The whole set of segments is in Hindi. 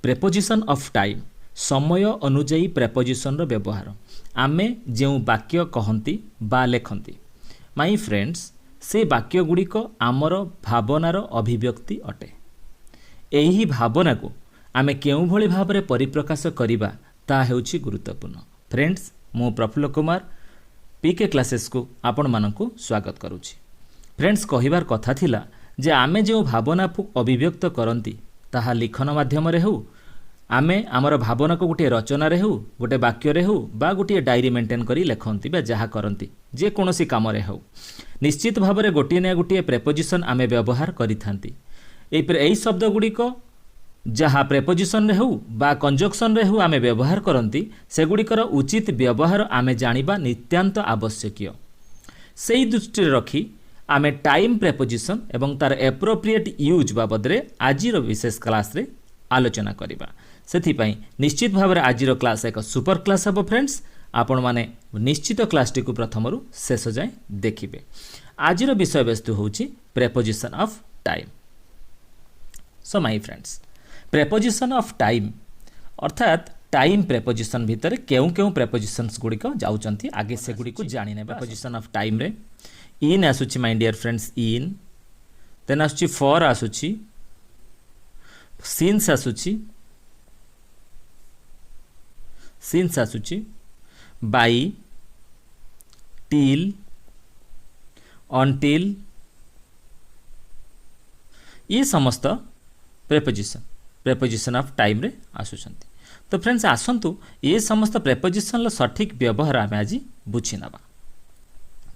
प्रेपोजिशन ऑफ टाइम समय अनुजाई प्रेपोजिशन रो व्यवहार आमे जो वाक्य कहती बा लेखती माय फ्रेंड्स से वाक्य गुड़िक आमर भावनार अभिव्यक्ति अटे। यही भावना को आमे केउ भली भाबरे परिप्रकाश करिबा ता हेउछि गुरुत्वपूर्ण। फ्रेंड्स मु प्रफुल्ल कुमार पीके क्लासेस को आपण मानकु स्वागत करुछि। फ्रेंड्स कहिबार कथा थिला जे आमे जो भावना को अभिव्यक्त करंती ताहा लिखन माध्यम रे हो आमे आमर भावना को गोटे रचना रे हो गोटे वाक्य रे हो बा गोटे डायरी मेंटेन करी लेखंती बा जहा करंती जे कोनोसी काम रे हो निश्चित भाव में गोटे ना गोटे प्रेपोजिशन आमे व्यवहार करिथांती। एई शब्द गुड़िक जहाँ प्रेपोजिशन रे हो बा कंजक्शन रे हो आमे व्यवहार करंती सेगुड़िकर उचित व्यवहार आमे जानिबा नित्यांत आवश्यक। सेई दृष्टि रखी आमे टाइम प्रेपोजिशन एवं तार एप्रोप्रिएट यूज बाबद रे आजिर विशेष क्लास रे आलोचना करिबा। सेथिपाई निश्चित भाव में आजिर क्लास एक सुपर क्लास हम फ्रेंड्स आपण माने निश्चित क्लास टी को प्रथम शेष जाए देखिबे। आजिर विषय वस्तु होची preposition of time. So my friends preposition of time अर्थात टाइम प्रेपोजिशन भितर केउ केउ प्रेपोजिशंस गुड़िक जाउचंती आगे से गुड़िक जानि ने प्रेपोजिशन ऑफ टाइम रे इन आसुची my dear friends in then आसुची फॉर आसुची सिंस आसुची बाई टिल अनटिल ये समस्त प्रेपोजिशन ऑफ टाइम रे आसुचंती। तो फ्रेंड्स आसंतु ये समस्त प्रेपोजिशन लो सठिक व्यवहार आमे आज बुझी नबा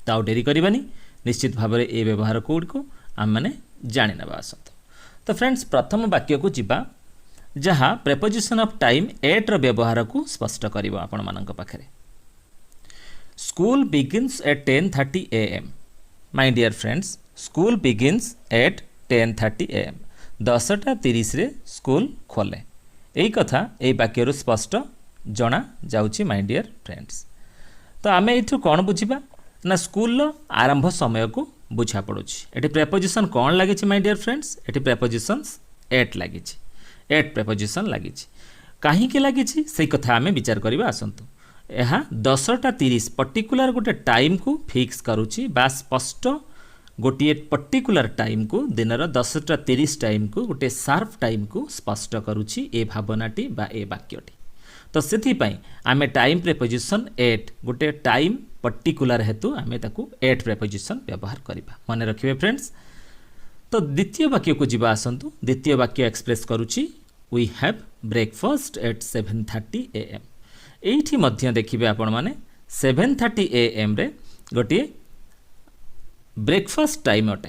ताउ डेरी करबानी निश्चित भाव में ये व्यवहार को आम मैंने जानि नबा आसंतु। तो फ्रेंड्स प्रथम वाक्य को जिबा जहाँ प्रेपोजिशन ऑफ टाइम एट रो व्यवहार को स्पष्ट करिवो आपण मानक पाखरे। School begins at 10:30 AM। My dear friends school begins at 10:30 AM 10:30 रे स्कूल खोले यही कथा यही वाक्य स्पष्ट जना जाउची माय डियर फ्रेंड्स। तो आमे एठु कोन बुझिबा ना स्कूल लो आरंभ समय को बुझा पड़ुछि। एठी प्रेपोजिशन कोन लागिछि माय डियर फ्रेंड्स एठी प्रेपोजिशंस एट लागिछि एट प्रेपोजिशन लागिछि काहे के लागिछि सेही कथा आमे विचार करिबा आसंतु। यह 10:30 पर्टिकुलर गोटे टाइम को फिक्स करुछि बा स्पष्ट गोटे पर्टिकुलर टाइम को दिन 10:30 टाइम को गोटे शार्प टाइम को स्पष्ट करुछि ए भावनाटी बा ए वाक्यटी। तो सेथि पई आमे टाइम प्रेपोजिशन एट गोटे टाइम पर्टिकुलर हेतु आमे ताकू एट प्रेपोजिशन व्यवहार करिबा माने रखिबे फ्रेंड्स। तो द्वितीय वाक्य को जिबा आसंतु। द्वितीय वाक्य एक्सप्रेस करुछि we have breakfast at 7:30 AM। एठी मध्य देखिबे आपण माने 7:30 AM रे गोटे ब्रेकफास्ट टाइम अटे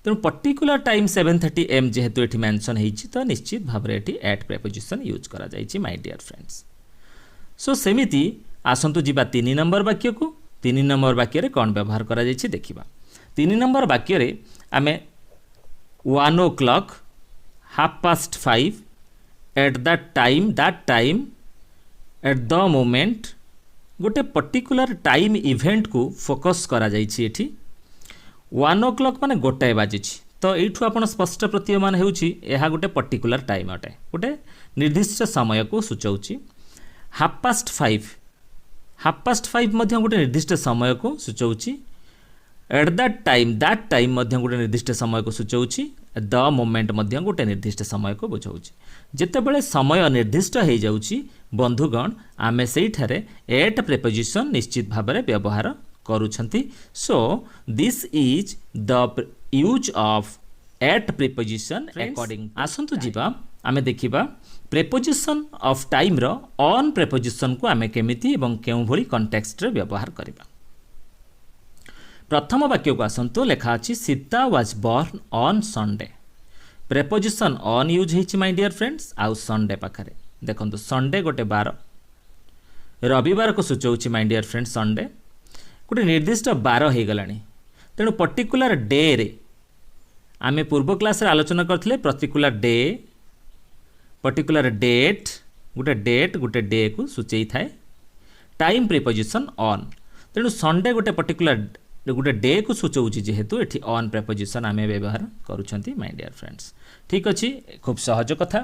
तेणु पर्टिकुलर टाइम 7:30 AM जेहेतु एठी मेंशन हेछि तो निश्चित भाव रे एठी एट प्रेपोजिशन यूज करा जायछि माय डियर फ्रेंड्स। सो सेमिति आसंतु जिबा 3 नंबर वाक्य को। 3 नंबर वाक्य रे कोन व्यवहार करा जायछि देखिबा। 3 नंबर वाक्य रे आमे 1 o'clock 5:30 at that time at the moment गोटे पर्टिकुलर टाइम इवेंट को फोकस करा जायछि एठी 1 o'clock माने गोटाए बाजिछि। तो एठु आपण स्पष्ट प्रतीयमान हेउछि एहा गोटे पर्टिकुलर टाइम अटे गोटे निर्दिष्ट समय को सूचौछि। 5:30 मध्य गोटे निर्दिष्ट समय को सूचौछि। एट दैट टाइम मध्य गोटे निर्दिष्ट समय को सूचौछि। द मोमेंट मध्य गोटे निर्दिष्ट समय को बुझाउछि। जेतेबेले समय निर्दिष्ट हो जाउछि बंधुगण आमे सेइठारे एट प्रेपोजिशन निश्चित भाव में व्यवहार करूछंती। So this is the use of at preposition according. आसंतु जीवा आमे देखिबा प्रेपोजिशन ऑफ टाइम रो ऑन प्रेपोजिशन को आमे केमिति एवं केउ भली कॉन्टेक्स्ट रे व्यवहार करिबा। प्रथम वाक्य को आसंतु लेखा अछि Sita was born on Sunday. Preposition on use हेछि माय डियर फ्रेंड्स आउ संडे पाखरे देखंतु संडे गोटे बार रविवार को सूचौछि माय डियर फ्रेंड्स संडे गोटे निर्दिष्ट बार हो गलानी तेणु पर्टिकुलर डे रे आमे पूर्व क्लास रे आलोचना करथिले पर्टिकुलर डे पर्टिकुलर डेट गोटे डे को सूचई थाए टाइम प्रीपोजिशन ऑन तेणु संडे गोटे पर्टिकुलर गोटे डे को सूचाऊँ जेहेतु ये ऑन प्रेपोजिशन आम व्यवहार करुँच माय डियर फ्रेंड्स। ठीक अच्छे, खूब सहज कथा।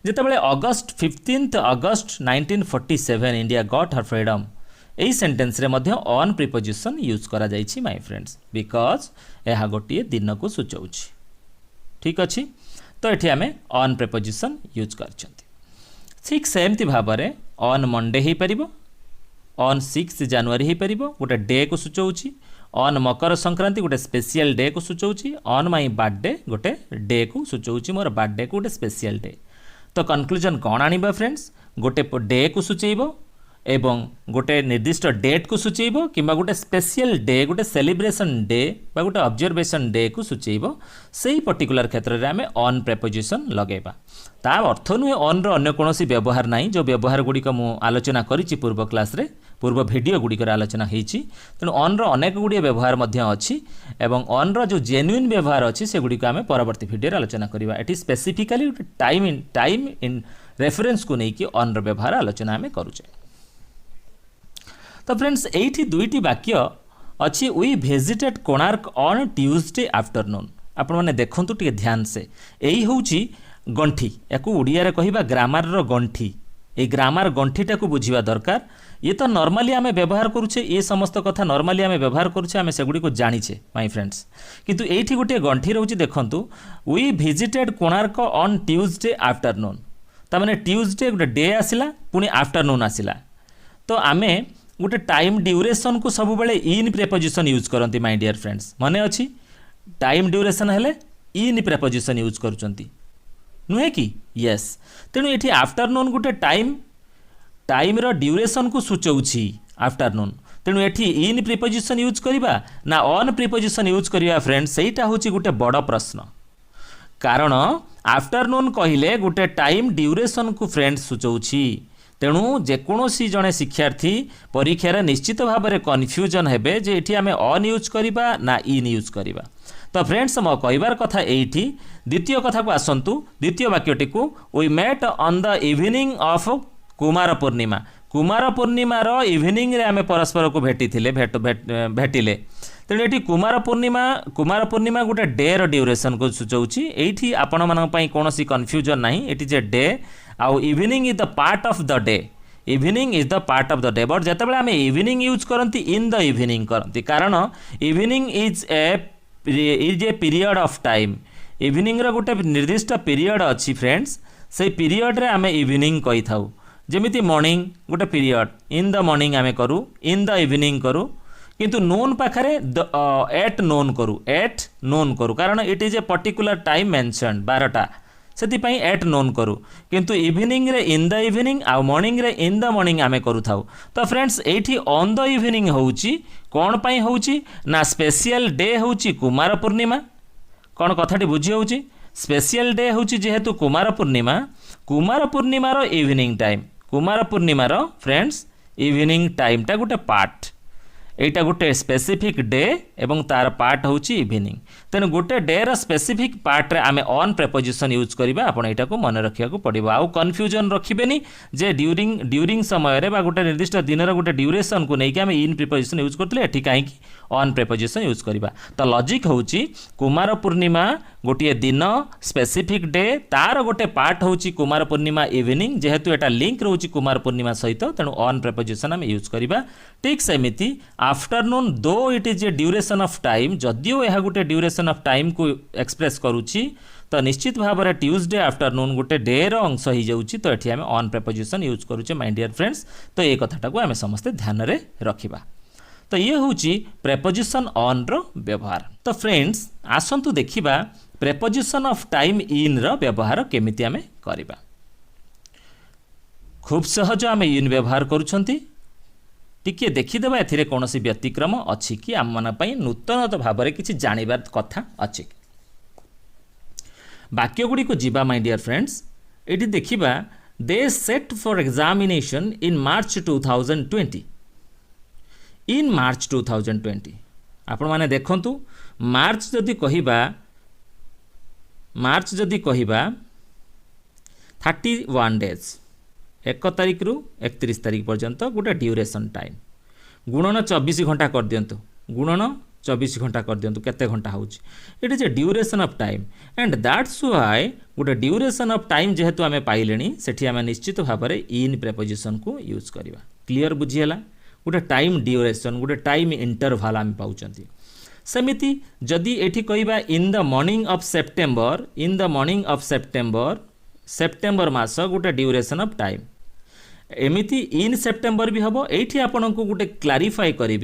जितेबाला August 15 August 1947 India got her freedom, यही सेंटेंस रे मध्य ऑन प्रिपोजिशन यूज करा जाइछि माय फ्रेंड्स, बिकॉज यह गोटे दिन को सूचाऊँ। ठीक अच्छे, तो ये आम ऑन प्रिपोजिशन यूज कर। ठीक सेमती भाव में ऑन मंडे हो पार, ऑन 6 जनवरी हो पार, गोटे डे को सूचाऊँ। ऑन मकर संक्रांति गोटे स्पेशल डे को सूचाऊँ। ऑन माई बर्थडे गोटे डे को सूचाऊँ, मोर बर्थडे को गोटे स्पेशल डे। तो कनक्लूजन कौन आनिबा फ्रेंड्स, गोटे डे को सूचेब एवं गोटे निर्दिष्ट डेट को सूचेब किंबा गोटे स्पेशल डे, गोटे सेलिब्रेशन डे बा गोटे ऑब्जर्वेशन डे को सूचेब, से पर्टिकुलर क्षेत्र में आम ऑन प्रेपोजिशन लगेबा। ता अर्थ नुहे ऑन रो अन्य कोनोसी व्यवहार नाही, जो व्यवहार गुड़िक मु आलोचना करिछि पूर्व क्लास रे, पूर्व वीडियो गुड़िकर आलोचना होती। तेणु ऑन रो अनेक गुड़िए व्यवहार अच्छी एवं ऑन रो जो जेन्युइन व्यवहार अच्छी से गुड़िक आम परवर्ती वीडियो आलोचना करवा। ये स्पेसिफिकाली टाइम इन रेफरेंस को लेकिन ऑन रो व्यवहार आलोचना आम करुचे। तो फ्रेंड्स ये दुईटी वाक्य अच्छी, we visited Konark on Tuesday afternoon. आपण मैंने देखूँ टे ध्यान से, यही हूँ गंठी, या ओडिया कहवा ग्रामर रो गंठी। ये ग्रामर गंठीटा को बुझा दरकार। ये तो नॉर्मली आम व्यवहार करुचे, ये समस्त कथा नॉर्मली आम व्यवहार करुचे, आम सेगुड़ी को जानीचे माय फ्रेंड्स। किंतु एठी गोटे गंठी रोचे देखंतु, we visited Konark on Tuesday afternoon. तामाने ट्यूसडे गोटे डे आसिला, पुणी आफ्टरनून आसिला, तो आमे गोटे टाइम ड्यूरेशन को सब बेले इन प्रेपोजिशन यूज करती माय डियर फ्रेंड्स। मने अच्छी टाइम ड्यूरेशन हेले इन प्रेपोजिशन यूज करुचंती नुहे कि, यस। तेणु ये आफ्टरनून गोटे टाइम रो ड्यूरेशन को सूचाऊँगी आफ्टरनून। तेणु ये इन प्रिपोजिशन यूज करवा ना ऑन प्रिपोजिशन यूज करवा फ्रेंड्स, सहीटा हूँ गोटे बड़ प्रश्न। कारण आफ्टरनून कहले गोटे टाइम ड्यूरेशन को फ्रेंड्स सूचाऊँगी। तेणु जेकोसी जड़े शिक्षार्थी परीक्षार निश्चित भाव में कन्फ्यूजन हेबे जे एठी आमे ऑन यूज करवा ना इन यूज करवा। तो फ्रेंड्स मो कहबार कथा एठी, द्वितीय कथा को आसंतु, द्वितीय वाक्यटी को, we met on the evening of Kumar Purnima. Kumar पूर्णिमार इवनिंग रे आमे परस्पर को भेटिले। तेणु ये कुमार पूर्णिमा गोटे डे रो ड्यूरेशन को सूचाऊँगी। एठी आपण मानक पई कोनोसी कन्फ्यूजन नाही, एठी जे डे आउ evening is the part of the day, evening is the part of the day. But जितेबाला आम इवनिंग यूज करती इन द इवनिंग करती, कारण evening is a period of time. Evening रो गोटे निर्दिष्ट पीरियड अच्छी फ्रेंड्स, से पीरियड रे आम इवनिंग कही थाउ। जेमिति मॉर्निंग गोटे पीरियड, इन द मॉर्निंग आम करूँ, इन द इवनिंग करूँ, किंतु नोन पाखरे एट नोन करूँ, कारण it is a particular time mention 12टा, से एट नोन करूँ। किंतु इवनिंग रे इन द इवनिंग आ मॉर्निंग रे इन द मॉर्निंग आमे करू थाउ। तो फ्रेंड्स एठी ऑन द इवनिंग होउची कोन पई होउची ना स्पेशल डे होउची कुमार पूर्णिमा। कौन कथाटी बुझी होउची, स्पेशल डे होउची जेहेतु कुमार पूर्णिमार इवनिंग टाइम, कुमार पूर्णिमार फ्रेंड्स इवनिंग टाइमटा गोटे पार्ट, एटा गोटे स्पेसिफिक डे एवं तार पार्ट होउची इवनिंग। तेणु गोटे डे रो स्पेसिफिक पार्ट रे आमे ऑन प्रेपोजिशन यूज करबा। आपण एटा को मन रखिया को पड़िबो, आउ कन्फ्यूजन रखिबेनी जे ड्यूरिंग समय रे बा गोटे निर्दिष्ट दिन रो गोटे ड्यूरेशन को नेकी आमे इन प्रिपोजिशन यूज करतले, एठी काहे कि ऑन प्रेपोजिशन यूज करबा। तो लॉजिक होउची कुमार पूर्णिमा गोटे दिन स्पेसिफिक डे, तार गोटे पार्ट होउची कुमार पूर्णिमा इवनिंग, जेहेतु एटा लिंक रहउची कुमार पूर्णिमा सहित, तेणु ऑन प्रेपोजिशन आमे यूज करबा। ठीक सेमिति आफ्टरनून दो it is a duration of time, जदियो यह गोटे ड्यूरेशन ऑफ टाइम को एक्सप्रेस करुच्ची, तो निश्चित भाव में ट्यूसडे आफ्टरनून गोटे डे रो अंश हो जाऊँगी। तो ये आम ऑन प्रेपोजिशन यूज करुचे माय डियर फ्रेंड्स। तो ये कथाटा को आम समस्ते ध्यान रे रखिबा। तो ये हूँ प्रेपोजिशन ऑन रो व्यवहार। तो फ्रेंड्स आसंतु देखिबा प्रेपोजिशन ऑफ टाइम इन रो व्यवहार केमिति आम करिबा। खूब सहज आम इन व्यवहार करुछंती, टिके देखीदेवा एथिरे कौनसी व्यतिक्रम अच्छी कि आम मन पई नूतन भाव में किसी जानिबार कथा अच्छी। वाक्य गुड़ी को जीवा माय डियर फ्रेंड्स, एटी देखिबा दे सेट फॉर एग्जामिनेशन इन मार्च 2020। इन मार्च 2020 आपण माने देखंतु मार्च जदि कहिबा 31 डेज, 1 तारिख रु 31 तारिख पर्यंत गोटे ड्यूरेशन टाइम, गुणन 24 घंटा कर दियंतु, गुणन 24 घंटा कर दियंतु केते घंटा होउची it is a duration of time and that's why गोटे ड्यूरेशन ऑफ टाइम जेहेतु आमे पाइलेनी सेठी आमे निश्चित भाव में इन प्रेपोजिशन को यूज करबा क्लियर बुझीला गोटे टाइम ड्यूरेशन गोटे टाइम इंटरवल आमे पाउचंती सेमिति जदि एठी कहबा in the morning of September in the morning of September मास गोटे ड्यूरेशन ऑफ टाइम एमिति इन सेप्टेम्बर भी हम ये आपण को गोटे क्लारिफाई करी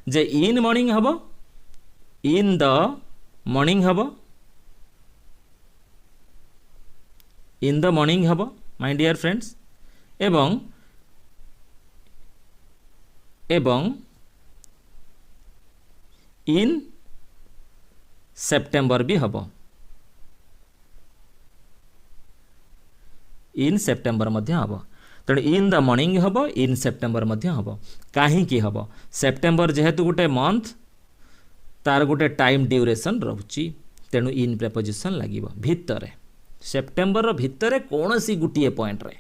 जे इन मॉर्निंग हम इन द मॉर्निंग हम इन द मॉर्निंग हम माय डियर फ्रेंड्स एवं इन सेप्टेम्बर भी हम इन सेप्टेम्बर मध्य हम तेणु इन द मॉर्निंग हम इन सेप्टेम्बर मध्य हम कहीं हम सेप्टेम्बर जेहेतु गोटे मंथ तार गोटे टाइम ड्यूरेशन रोची तेणु इन प्रेपोजिशन लगे भितर सेप्टेम्बर भितर कौन सी गोटे पॉइंट रे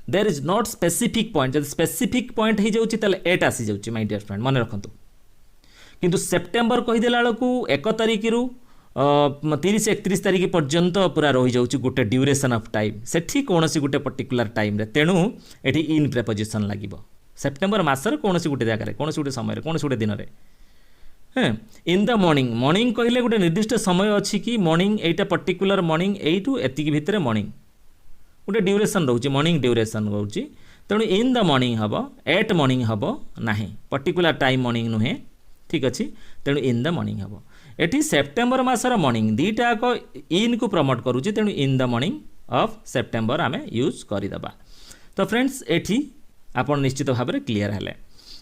there is not specific point जब स्पेसिफिक पॉइंट हो जाऊँगी ताले एट आसी जाऊँगी माय डियर फ्रेंड मन रखु किंतु सेप्टेम्बर कहीदेला बेलू 1 तारिख रु 30-31 तारिख पर्यंत पूरा रही जाऊँगी गोटे ड्यूरेशन ऑफ टाइम सेठी कौन सी गोटे पर्टिकुलर टाइम रे तेणु एठी इन प्रेपोजिशन लगे सेप्टेम्बर मासर कौन सी गोटे जगह कौन सी गोटे समय कौन सी गोटे दिन में हाँ इन द मॉर्निंग मॉर्निंग कहले गोटे निर्दिष्ट समय अच्छी कि मॉर्निंग एटा पर्टिकुलर मॉर्निंग एटू एतिक भितर मॉर्निंग गोटे ड्यूरेशन रोचे मॉर्निंग ड्यूरेशन रोचे तेणु इन द मॉर्निंग हम एट मॉर्निंग हम ना पर्टिकुलर टाइम मॉर्निंग नुहे ठीक अच्छे तेणु इन द मॉर्निंग हम एटी सेप्टेम्बर मासर मॉर्निंग दीटाक इन को प्रमोट करुचे तेणु इन द मॉर्निंग ऑफ सेप्टेम्बर आम यूज करदे तो फ्रेंड्स एटी आपन निश्चित भाव में क्लीयर है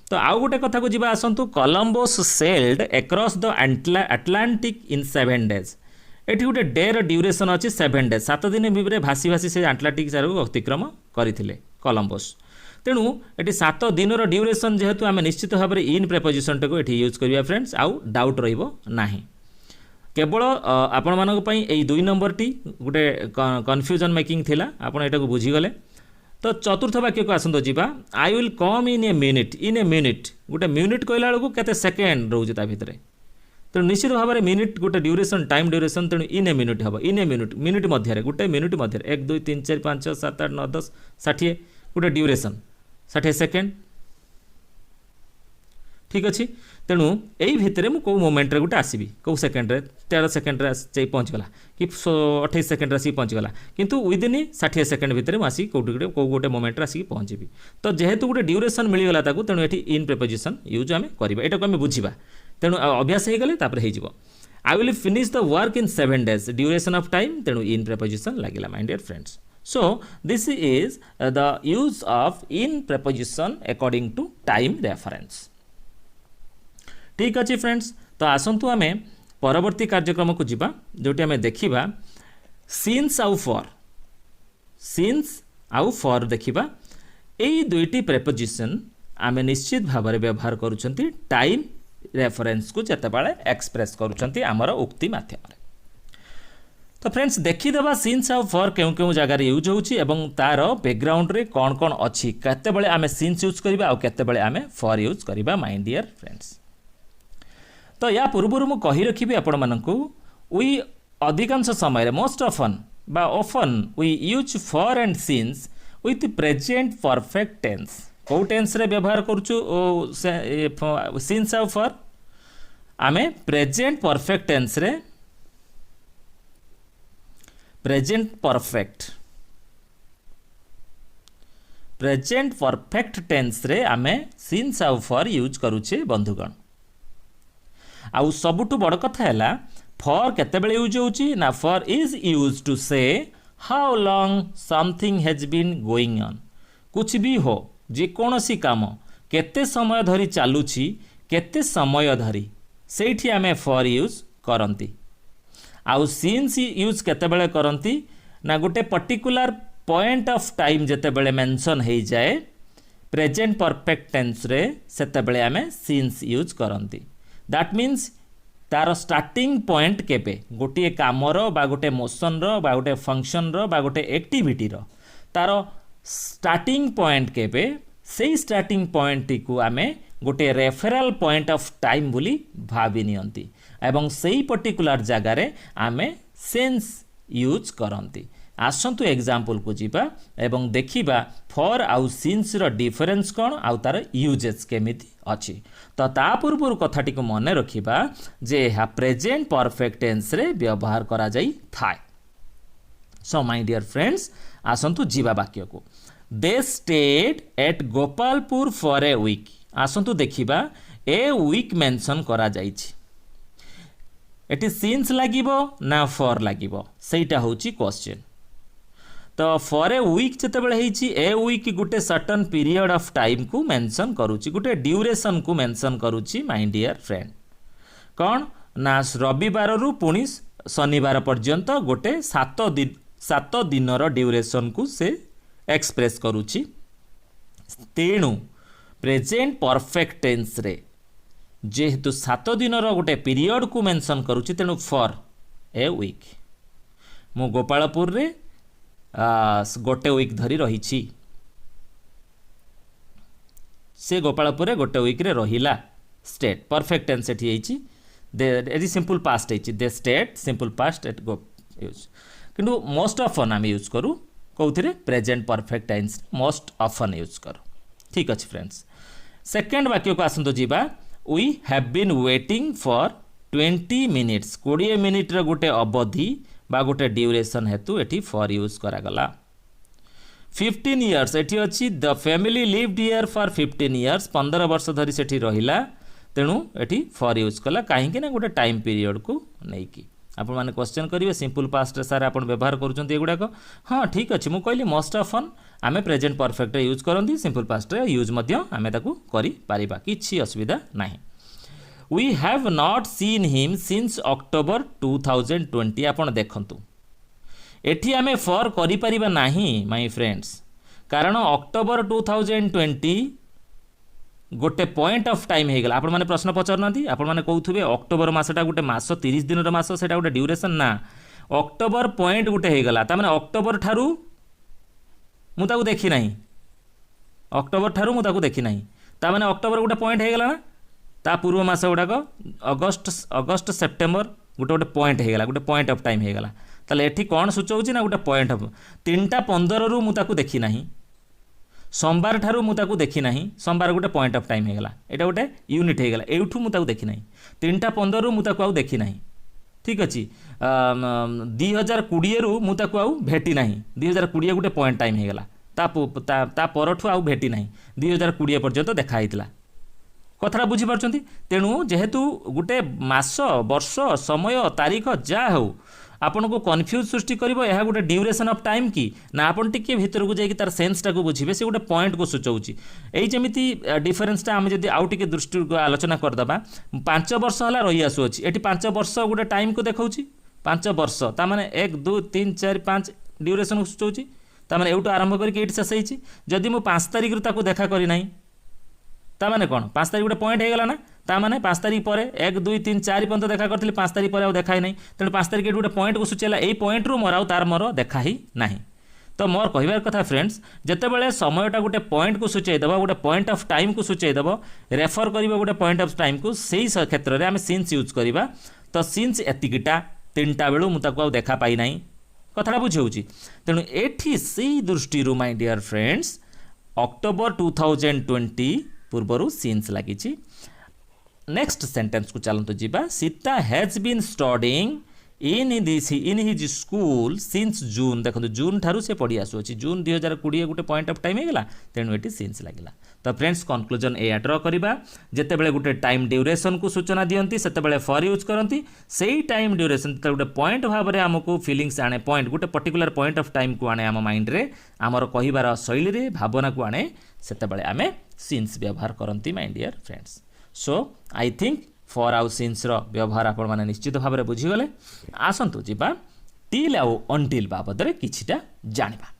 तो आउ गोटे कथा को जीवा आसतु Columbus sailed across the Atlantic in 7 days एटी गोटे डे ड्यूरेशन अच्छी 7 days 7 दिन भितर भासी भासी से आटलांटिक सागर को अतिक्रम करते कोलंबस तेणु ये 7 दिन ड्यूरेशन जेहेतु आम निश्चित भाव में इन प्रेपोजिशन को ये यूज करिया फ्रेंड्स आउ डाउट रहिबो नाही केवल आपण मानक पई एई 2 नंबर टी गोटे कन्फ्यूजन मेकिंग थिला आपण एटा को बुझी गले तो चतुर्थ वाक्य को आसंतो जीवा I will come in A minute गोटे मिनिट कहला बेलू केते सेकेंड रोचे ता भितर तेणु निश्चित भाव में मिनिट गोटे ड्यूरेशन टाइम ड्यूरेशन तेणु इन ए मिनिट हम इन ए मिनिट मध्य गोटे मिनिट मध्य 1 2 3 4 5 6 7 8 9 10 60 गोटे ड्यूरेशन 60 सेकेंड ठीक अच्छे तेणु यही भितर मुझे कौ मोमेंट गोटे आसबि कौ सेकेंड 13 सेकेंड पहुँचगला कि 28 सेकेंड आसिक पहुँचगला किंतु विदिन 60 सेकेंड भितर मुझे कौटे कौ गोटे मोमेंट आसिक पहुँची तो जेहेतु गोटे ड्यूरेशन मिलगला तेणु ये इन प्रेपोजिशन यूज आम करवा यहाँ आम बुझा तेणु अभ्यास हो गले हो I will finish the work in 7 days duration of time तेणु इन प्रेपोजिशन लगे my dear friends so this is the use of in preposition according to time reference ठीक अच्छे फ्रेंड्स तो आसतु आम परवर्ती कार्यक्रम को जीवा जोटी आम देखा सिंस आउ फॉर देखा यही दुईटी प्रेपोजिशन आम निश्चित भाव में व्यवहार करुँच टाइम रेफरेंस को जितेबाला एक्सप्रेस करुँच आमर उक्ति माध्यम तो फ्रेंड्स देखीदे सिंस आउ फॉर क्यों क्यों जगार यूज होची एवं तार बैकग्राउंड रे कौन कौन अच्छी केतेबेले आमे सिंस यूज करबा आ केतेबेले आमे फॉर यूज करबा माय डियर फ्रेंड्स तो या पूर्व मु कहि रखिबी आपण मानकू वी अधिकांश समय रे मोस्ट ऑफन बा often we use for and since with present perfect tense को टेंस रे व्यवहार करछु सिंस आउ फॉर आमे प्रेजेंट परफेक्ट टेंस रे प्रेजेंट परफेक्ट टेंस रे आमे सिंस आउ फॉर यूज करूचे बंधुगण आउ सबुठु बड़ कथा हैला फॉर केतेबेले यूज होउची ना for is use to say how long something has been going on कुछ भी हो जे कोनोसी काम केते समय धरी चालुची केते समय धरी सेठी आमे फॉर यूज करंती आउ सिंस यूज केतेबेले करंती ना गोटे पर्टिकुलर पॉइंट ऑफ टाइम जेतेबेले मेंशन हो जाए प्रेजेंट परफेक्ट टेंस रे सेतेबेले आमे सिंस यूज करंती दैट मीन्स तार स्टार्टिंग पॉइंट केबे गोटे कामर बा गोटे मोशन रो बा गोटे फंक्शन रो बा गोटे एक्टिविटी रो तार स्टार्टिंग पॉइंट केबे सेही स्टार्टिंग पॉइंट को आमे गोटे रेफराल पॉइंट ऑफ टाइम बोली भावी नियंती एवं सेही पर्टिकुलर जगार आमे सेंस यूज करती। आसंतु एग्जांपल को जीवा एवं देखिबा फॉर आउ सिंस रो डिफरेंस कौन आउ तार यूजेस केमिति अछि। तो ता पूर्व कथाटी को मन रखिबा जे हा प्रेजेंट परफेक्ट टेंस रे व्यवहार करा जाई थाए। सो माय डियर फ्रेंड्स आसंतु जीवा वाक्य को they stayed at Gopalpur for a week. आसंतु देखिबा ए वीक मेंशन करा जाइछि एटी सिंस लागिबो ना फॉर लागिबो सेटा होची क्वेश्चन। तो फॉर ए वीक जेतेबेले हेछि ए वीक गोटे सर्टन पीरियड ऑफ टाइम को मेंशन करूची गोटे ड्यूरेशन को मेंशन करूची माय डियर फ्रेंड। कौन ना रविवार रु पुणी शनिवार पर्यंत गोटे 7 दिन ड्यूरेशन को से एक्सप्रेस करूची। तेणु प्रेजेंट परफेक्ट टेंस रे जेहेतु 7 दिन गोटे पीरियड को मेंशन करूची तेणु फॉर ए वीक मु गोपालपुर रे गोटे वीक धरी रही से गोपालपुर रे गोटे वीक रे रहिला स्टेट परफेक्ट टेंस एठी हेछि दे एजी सिंपल पास्ट हेछि they stayed simple past at गो यूज किंतु मोस्ट ऑफन आम यूज करू कौथिरे present perfect tense most often use करू। ठीक अछि फ्रेंड्स सेकंड वाक्य को आसंतो जीवा we have been waiting for 20 minutes 20 minute रे गोटे अवधि बा गोटे ड्यूरेशन हेतु एठी फॉर यूज करागला। 15 इयर्स एठी अछि the family lived here for 15 years 15 वर्ष धरी सेठी रहिला तेणु एठी फॉर यूज कला काहेकि ना गोटे टाइम पीरियड को नै कि आपण माने क्वेश्चन करिवे सिंपल पास्ट रे सारे आपण व्यवहार करूचंती एगुडा को हां ठीक अछि मु कहली मोस्ट ऑफन आमे प्रेजेंट परफेक्ट रे यूज करंती सिंपल पास्ट रे यूज मध्य आमे ताकू करि पारिबा किछि असुविधा नाही। We have not seen him since October 2020 आपण देखंतु एठी आमे फॉर करि परिबा नाही माय फ्रेंड्स कारण अक्टोबर 2020 गोटे पॉइंट ऑफ टाइम हे गेला। आपण माने प्रश्न पचारनांती आपण माने कहउथुबे अक्टोबर मासटा गोटे मास 30 दिन रो मास सेटा गोटे ड्यूरेशन ना अक्टोबर पॉइंट गोटे हे गेला ता माने अक्टोबर थारु मु ताकू देखि नाही अक्टोबर थारु मु ताकू देखि नाही ता माने अक्टोबर गोटे पॉइंट हे गेला ना ता पूर्व मास गुड़ाक अगस्ट सेप्टेम्बर गोटे गोटे पॉइंट हो गला गोटे पॉइंट ऑफ टाइम हो गला ताले एठी कौन सूचाउची ना गोटे पॉइंट ऑफ 3:15 रु मु ताकू देखि नाही सोमवार ठारू मु ताकू देखि नाही सोमवार गोटे पॉइंट ऑफ टाइम हो गला एटा गोटे यूनिट हो गला एठू मु ताकू देखि नाही 3:15 रु मु ताकू आउ देखि नाही। ठीक अछि 2020 रु मु ताकू आउ भेटी नाही 2020 गोटे पॉइंट टाइम हो गला ता परठू आउ भेटी नाही 2020 पर्यंत देखा हितला कथा बुझी पार्छंती। तेणु जेहेतु गोटे मास वर्ष समय तारीख जा हो आपन को कन्फ्यूज सृष्टि करिवो एहा गोटे ड्यूरेशन ऑफ टाइम की ना आपन टिके भीतर को जाई तार सेंस टा को बुझिबे से गोटे पॉइंट को सूचौची एई जेमिति डिफरेंस टा हम जदी आउ टिके दृष्टि को आलोचना कर दबा 5 वर्ष हला रही आसु अछि एठी 5 वर्ष गोटे टाइम को देखौची 5 वर्ष ता माने 1 2 3 4 5 ड्यूरेशन को सूचौची ता माने एउटो आरंभ करके एठी शेष हेची जदी मु 5 तारिख रु ताको देखा करी नाही ता माने कोन 5 तारिख गोटे पॉइंट हे गला ना ता माने 5 तारिख पर 1 2 3 4 पर्यंत देखा करथिले 5 तारिख पर आ देखा ही नहीं तेणु 5 तारिख गोटे पॉइंट को सूचेला एई पॉइंट रु मोर आउ तार मोर देखा ही नहीं। तो मोर कहिबार कथा फ्रेंड्स जेतेबेले समयटा गोटे पॉइंट को सूचै देबो गोटे पॉइंट ऑफ टाइम को सूचै देबो रेफर करिवो गोटे पॉइंट ऑफ टाइम को सेही क्षेत्र रे आमे सिंस यूज करिबा तो सिंस एतिकिटा 3टा बेलु मु ताको आउ देखा पाई नहीं कथाटा बुझौची तेणु एठी सेही दृष्टि रु माय डियर फ्रेंड्स अक्टोबर 2020 पूर्वरु सिंस लागिची। नेक्स्ट सेंटेंस को चलंतु जीवा Sita has been studying in his school since June देखो जून ठारू से पढ़ी आसु अछि जून 2020 गोटे पॉइंट ऑफ टाइम हेगला तेणु एटी सिंस लागिला। तो फ्रेंड्स कंक्लूजन ए ड्रा करिबा जेते बेले गोटे टाइम ड्यूरेशन को सूचना दियंती सेते बेले फॉर यूज करंती सेही टाइम ड्यूरेशन ते गोटे पॉइंट भाव रे हमको फीलिंग्स आने पॉइंट गोटे पर्टिकुलर पॉइंट ऑफ टाइम को आने हम माइंड रे हमर कहिबार शैली रे भावना को आने सेते बेले आमे सिंस व्यवहार करंती my dear friends. So I think for आउ सिंस रो व्यवहार आपण माने निश्चित भाव रे बुझी गले आसंतु जीवा टिल आउ अंटिल बाबद रे किछिटा जानिबा।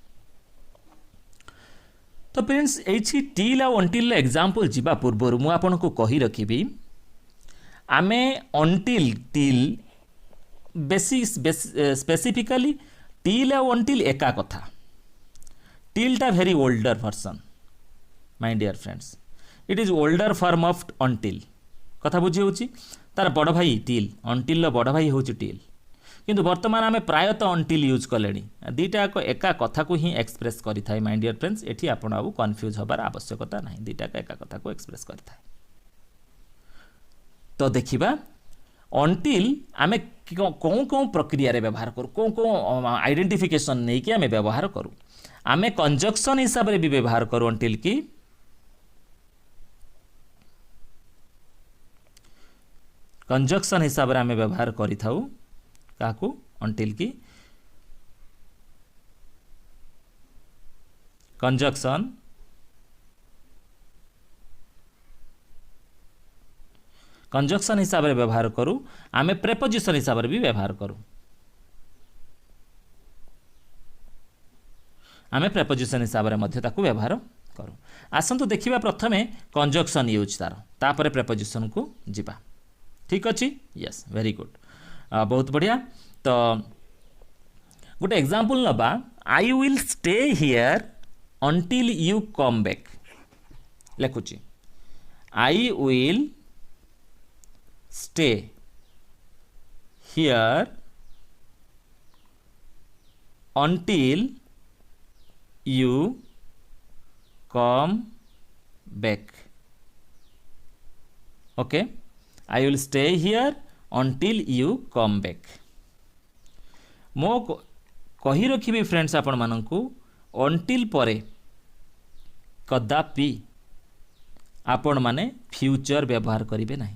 तो फ्रेंड्स एछि टिल आउ अंटिल एग्जांपल जीवा पूर्व मु आपन को कहि रखिबी आमे अंटिल टिल स्पेसिफिकली टिल आउ अंटिल एका कथा टिल टा very older version my dear friends it is older form of until कथा बुझी होची तार बड़ भाई टिल अंटिल बड़ भाई होची टिल किंतु वर्तमान आम प्रायतः अंटिल यूज कले दुईटा एका कथा को ही एक्सप्रेस करें माय डियर फ्रेंड्स एठी आपण आउ कन्फ्यूज हबार आवश्यकता ना दुईटा एका कथा को एक्सप्रेस करें तो देखिबा अंटिल आम कौन कौन प्रक्रिया रे व्यवहार करूँ कौन कौन आइडेंटिफिकेशन नहीं कि आम व्यवहार करूँ आम कंजक्शन हिसाब रे भी व्यवहार करूँ अंटिल की कंजक्शन हिसाब रे आम व्यवहार करि थाउ काकू अंटिल की कंजक्शन कंजक्शन हिसाब रे व्यवहार करूँ आम प्रेपोजिशन हिसाब रे भी व्यवहार करूँ आम प्रेपोजिशन हिसाब रे मध्य ताकू व्यवहार करूँ आसंतु देखिबा प्रथमे कंजक्शन यूज तापर प्रेपोजिशन को जिबा ठीक अच्छी यस वेरी गुड बहुत बढ़िया तो गोटे एग्जांपल नबा I will stay here until you come back लिखुची I will stay here until you come back okay I will stay here until you come back मो कही रखी फ्रेंड्स आपण मानकू अंटिल परे कदापि आपण माने फ्यूचर व्यवहार करेंगे ना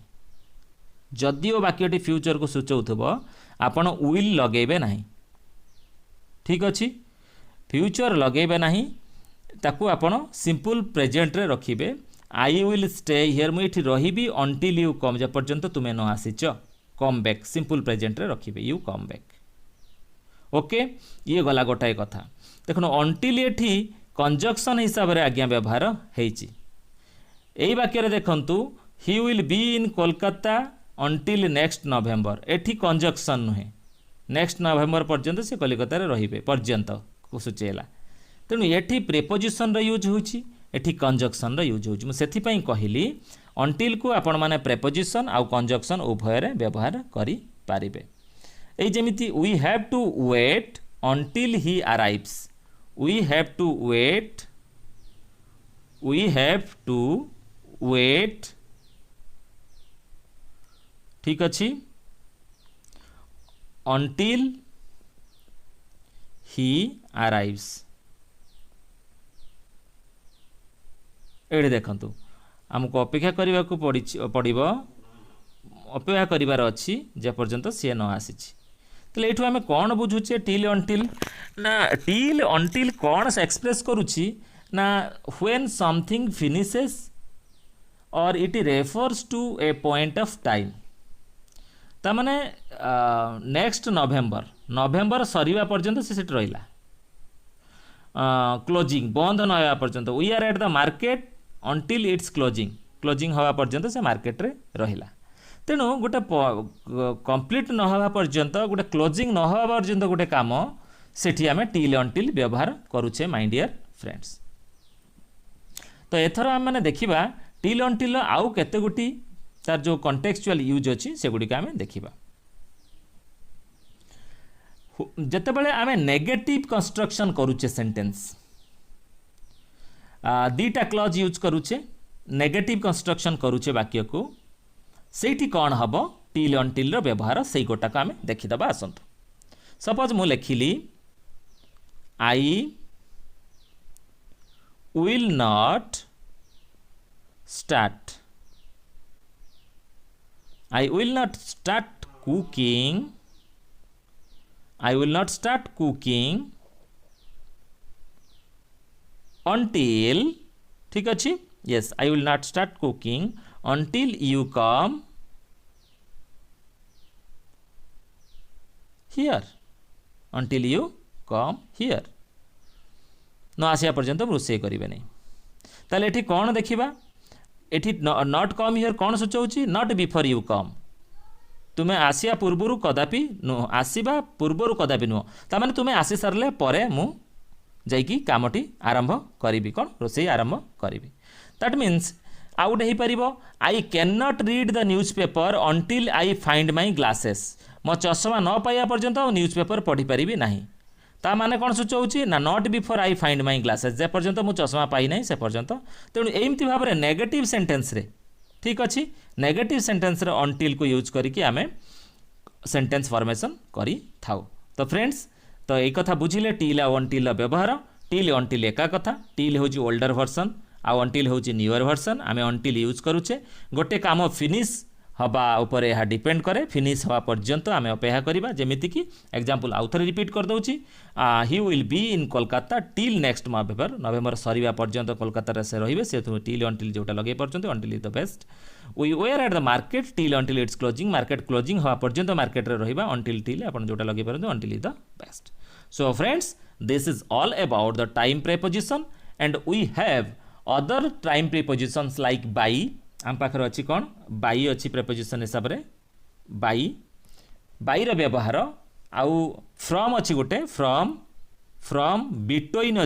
जदिओ वाक्यटी फ्यूचर को सूचौथबो आपण विल लगेबे नाही ठीक अच्छी फ्यूचर लगेबे नाही ताकू आपण सिंपल प्रेजेंट रे रखिबे आई विल स्टे हियर मुझे रही अंटिल यू कम जे पर्यंत तुम्हें न आसीच कम बैक सिंपल प्रेजेंट रे रखिबे यू कम बैक ओके ये गला गोटाए कथा देखो अंटिल एठी कंजक्शन हिसाब रे आज्ञा व्यवहार हेची एई वाक्य रे देखंतु he will be in Kolkata until next November एठी कंजक्शन नुहे नेक्स्ट नवेम्बर पर्यंत से कलिकता रे रहिबे पर्यंत को सूचेला तेणु एठी प्रेपोजिशन रे यूज होची एठी कंजक्शन रे यूज होची सेथि पई कहिली अंटिल को आपण माने प्रेपोजिशन आउ कंजक्शन उभय रे व्यवहार करि पारिबे एई जेमिति we have to wait until he arrives we have to wait ठीक अच्छी अंटिल ही अराइव्स एडे देखंतु हमको अपेक्षा करने को पड़ो अपेक्षा करिवार अच्छी जे पर्यंत सी न आसी तो ये आम कौन बुझुचे टिल अंटिल कौन से एक्सप्रेस करुच्ची ना व्हेन समथिंग फिनिशेस और it refers to a point of time तामाने नेक्स्ट नवेम्बर सरीवा पर्यंत से रहिला क्लोजिंग बंद न होगा पर्यंत we are at the market until it's closing हवा पर्यंत से मार्केट रे रहिला तेणु गोटे कंप्लीट न होगा पर्यंत गोटे क्लोजिंग न होगा पर्यंत गोटे काम सेठी आमे टिल अंटिल व्यवहार करूचे माय डियर फ्रेंड्स तो एथर आम मैंने देखा टिल अंटिल आउ केते गोटी तार जो कंटेक्चुअल यूज अच्छी से गुड़ी आम देखा जितेबाला आम नेगेटिव कंस्ट्रक्शन करुचे सेंटेंस दीटा क्लज यूज करुचे नेगेटिव कंस्ट्रक्शन करुचे वाक्य को सेठी कौन हम टिल अंटिल व्यवहार से गोटा को आम देखीदबा आसतु सपोज मु लिखिली I will not start I will not start cooking. I will not start cooking until ठीक अच्छी yes I will not start cooking until you come here until you come here न आसिया पर्यंत रोषे करेंगे नहीं ताले एठी कौन देखिबा एठी नॉट कम हियर कौन सूचाऊँ नॉट बिफोर यू कम तुम्हें आसिया पूर्वर कदापि नुह आसवा पूर्वर कदापि नुह तामाने तुम्हें आसी सारे पर मु जाइकी कामटी आरंभ करी कौन रोषे आरंभ करी दैट मीन्स आउ गोटे हो I can not read the news paper until I find my glasses मो चश्मा न पाइबा पर्यंत न्यूज पेपर पढ़ी पारिबी नाही ता माने कौन सूचाऊँ ना not before I find my glasses जे पर्यंत मु चश्मा पाई ना से पर्यंत तेणु एमती भाव में नेगेटिव सेंटेंस रे ठीक अच्छे नेगेटिव सेंटेंस रे अंटिल को यूज करके आमे सेंटेंस फॉर्मेशन करी थाउ। तो फ्रेंड्स तो एक कथा बुझिले टिल आ अंटिल व्यवहार टिल अंटिल एका कथा टिल हूँ ओल्डर वर्सन आउ अंटिल हूँ न्यूअर वर्सन आमे अंटिल यूज करुचे गोटे काम फिनिश हवा उपर यह डिपेंड करे फिनिश हवा पर्यंत आमे अपेक्षा करिबा जेमिति कि एग्जांपल आउ थरे रिपीट कर दउची he will be in Kolkata till next November सरीबा पर्यंत कोलकाता रे से रहिबे से टिल अंटिल जोटा लगे पर्यंत until is the best we were at the market till until it's closing market closing हवा पर्यंत मार्केट रे रहिबा अंटिल टिल आपण जोटा लगे पर्यंत until is the best. So friends this is all about the time preposition and we have other time prepositions like by आम पाखर अच्छी कौन बाई अच्छी प्रेपोजिशन हिसाब से बाई व्यवहार आउ फ्रॉम अच्छी गोटे फ्रॉम बिटवीन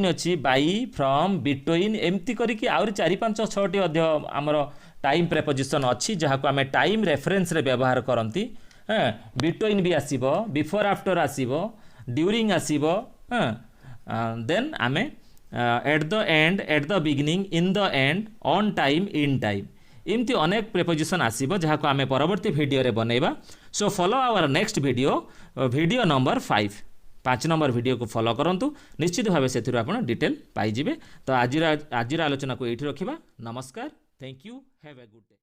अच्छी बाई फ्रॉम बिटवीन एमती करके आउरी 4-5-6टी आमर टाइम प्रेपोजिशन अच्छी जहाँ को आम टाइम रेफरेंस रे व्यवहार करती बिटवीन भी आसीबो बिफोर आफ्टर आसीबो ड्यूरिंग आसीबो देन आमे at the end at the beginning in the end on time in time एमती अनेक प्रेपोजिशन आसीबो जहाँ को आमे परवर्ती वीडियो रे बनैबा। So follow our next video number 5 number video को फॉलो करंतु निश्चित भाव से आपण डिटेल पाइजिबे। तो आज आलोचना को एठी रखिबा। नमस्कार, thank you, have a good day.